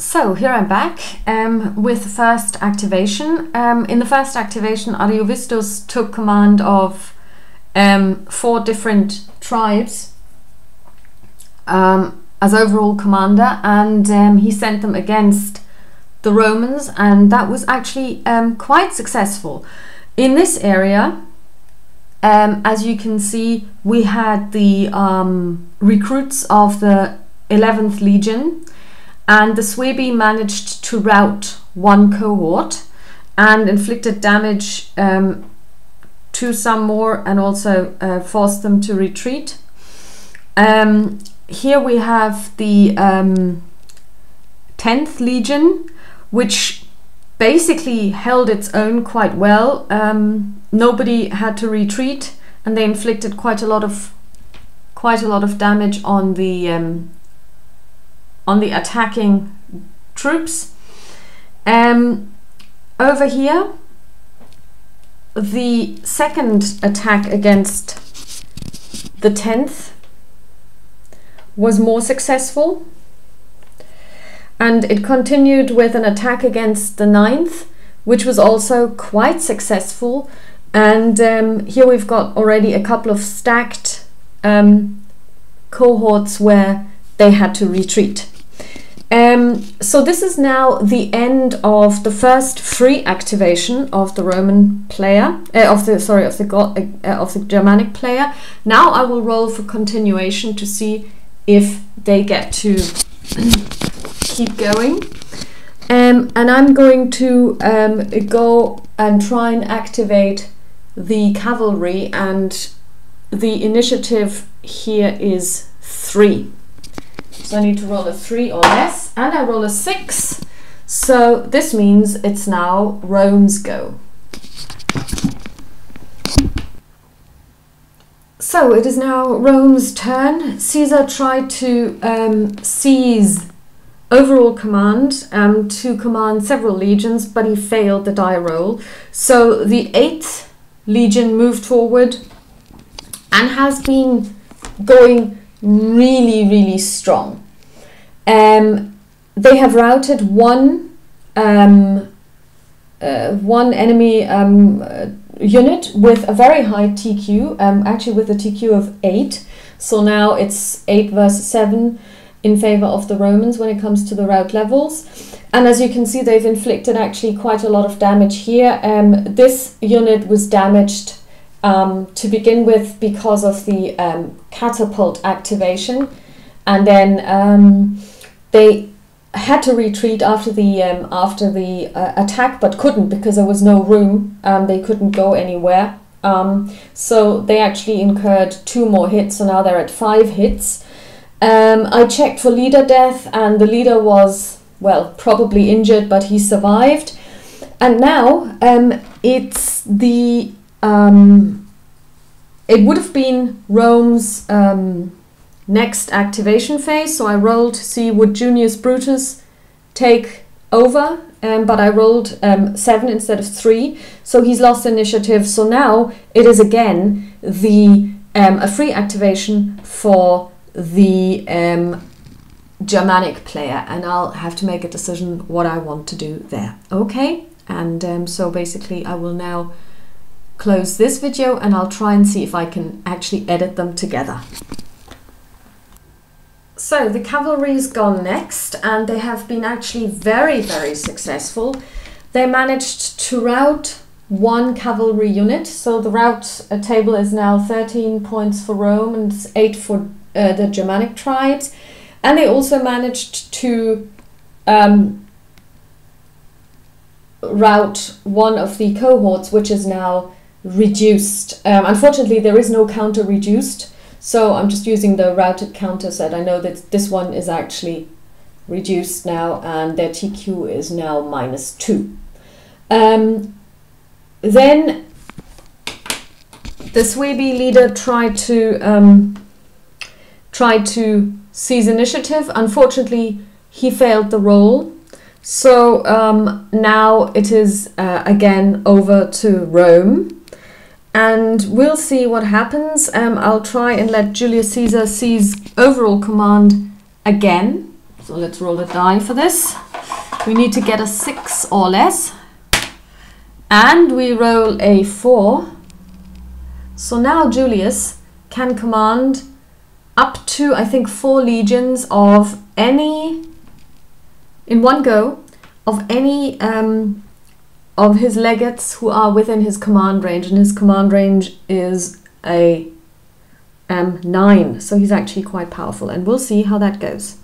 So here I'm back with the first activation. In the first activation, Ariovistus took command of 4 different tribes as overall commander, and he sent them against the Romans, and that was actually quite successful. In this area, as you can see, we had the recruits of the 11th Legion, and the Suebi managed to rout 1 cohort and inflicted damage to some more, and also forced them to retreat. Here we have the 10th Legion, which basically held its own quite well. Nobody had to retreat, and they inflicted quite a lot of damage on the attacking troops. Over here, the second attack against the 10th was more successful, and it continued with an attack against the 9th, which was also quite successful. And here we've got already a couple of stacked cohorts where they had to retreat. So this is now the end of the first free activation of the Roman player, of the Germanic player. Now I will roll for continuation to see if they get to keep going. And I'm going to go and try and activate the cavalry, and the initiative here is 3. So I need to roll a 3 or less, and I roll a 6. So this means it's now Rome's go. So it is now Rome's turn. Caesar tried to seize overall command to command several legions, but he failed the die roll. So the 8th Legion moved forward and has been going really strong. They have routed one enemy unit with a very high TQ, actually with a TQ of 8. So now it's 8 versus 7 in favor of the Romans when it comes to the rout levels. And as you can see, they've inflicted actually quite a lot of damage here. This unit was damaged to begin with because of the catapult activation, and then they had to retreat after the attack, but couldn't because there was no room. They couldn't go anywhere, so they actually incurred 2 more hits, so now they're at 5 hits. I checked for leader death, and the leader was, well, probably injured, but he survived. And now it's the it would have been Rome's next activation phase. So I rolled to see would Junius Brutus take over, but I rolled 7 instead of 3, so he's lost initiative. So now it is again the a free activation for the Germanic player, and I'll have to make a decision what I want to do there. Okay, and so basically I will now close this video, and I'll try and see if I can actually edit them together. So the cavalry's gone next, and they have been actually very successful. They managed to rout 1 cavalry unit, so the rout table is now 13 points for Rome and 8 for the Germanic tribes. And they also managed to rout 1 of the cohorts, which is now reduced. Unfortunately, there is no counter reduced, so I'm just using the routed counter set. I know that this one is actually reduced now, and their TQ is now -2. Then the Suebi leader tried to seize initiative. Unfortunately, he failed the roll. So now it is again over to Rome, and we'll see what happens. I'll try and let Julius Caesar seize overall command again. So let's roll a die for this. We need to get a 6 or less. And we roll a 4. So now Julius can command up to, I think, 4 legions of any, in one go, of any of his legates who are within his command range. And his command range is a 9. So he's actually quite powerful. And we'll see how that goes.